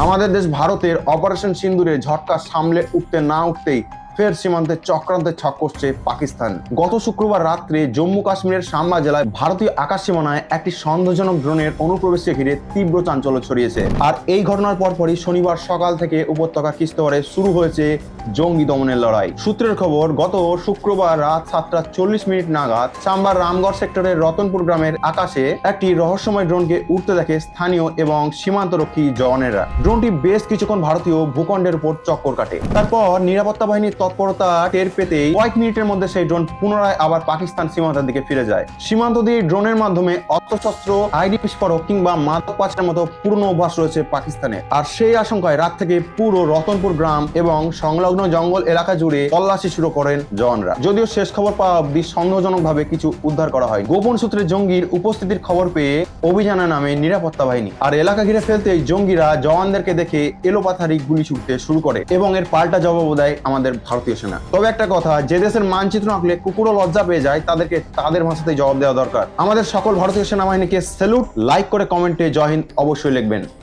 আমাদের দেশ ভারতের অপারেশন সিন্দুরে ঝটকা সামলে উঠতে না উঠতেই ফের সীমান্তে চক্রান্তে ছক করছে পাকিস্তান। গত শুক্রবার রাত্রে জম্মু কাশ্মীরের সাম্বা জেলায় ভারতীয় আকাশ সীমানায় একটি সন্দেহজনক ড্রোনের অনুপ্রবেশকে ঘিরে তীব্র চাঞ্চল্য ছড়িয়েছে। আর এই ঘটনার পরপরই শনিবার সকাল থেকে উপত্যকা কিস্তরে শুরু হয়েছে জঙ্গি দমনের লড়াই। সূত্রের খবর, গত শুক্রবার রাত 7:40 নাগাদ সাম্বার রামগড় সেক্টরের রতনপুর গ্রামের আকাশে একটি রহস্যময় ড্রোনকে উঠতে দেখে স্থানীয় এবং সীমান্তরক্ষী জওয়ানেরা। ড্রোনটি বেশ কিছুক্ষণ ভারতীয় ভূখণ্ডের উপর চক্কর কাটে। তারপর নিরাপত্তা বাহিনীর তৎপরতা টের পেতেই কয়েক মিনিটের মধ্যে সেই ড্রোন পুনরায় আবার পাকিস্তান সীমান্তের দিকে ফিরে যায়। সীমান্ত দিয়ে ড্রোনের মাধ্যমে অস্ত্রশস্ত্র, আইডি বিস্ফোরক কিংবা মাদক পাচারের মতো পুরনো অভ্যাস রয়েছে পাকিস্তানে। আর সেই আশঙ্কায় রাত থেকে পুরো রতনপুর গ্রাম এবং সংলগ্ন জঙ্গল এলাকা জুড়ে তল্লাশি শুরু করেন জওয়ানরা। যদিও শেষ খবর পাওয়া অব্দি সন্দেহজনকভাবে কিছু উদ্ধার করা হয়। গোপন সূত্রে জঙ্গির উপস্থিতির খবর পেয়ে অভিযানে নামে নিরাপত্তা বাহিনী। আর এলাকা ঘিরে ফেলতেই জঙ্গিরা জওয়ানদেরকে দেখে এলোপাথারি গুলি ছুটতে শুরু করে এবং এর পাল্টা জবাব দেয় আমাদের ভারতীয় সেনা। তবে একটা কথা, যে দেশের মানচিত্র আঁকলে কুকুরও লজ্জা পেয়ে যায়, তাদেরকে তাদের ভাষাতেই জবাব দেওয়া দরকার। আমাদের সকল ভারতীয় সেনাবাহিনীকে স্যালুট। লাইক করে কমেন্টে জয় হিন্দ অবশ্যই লিখবেন।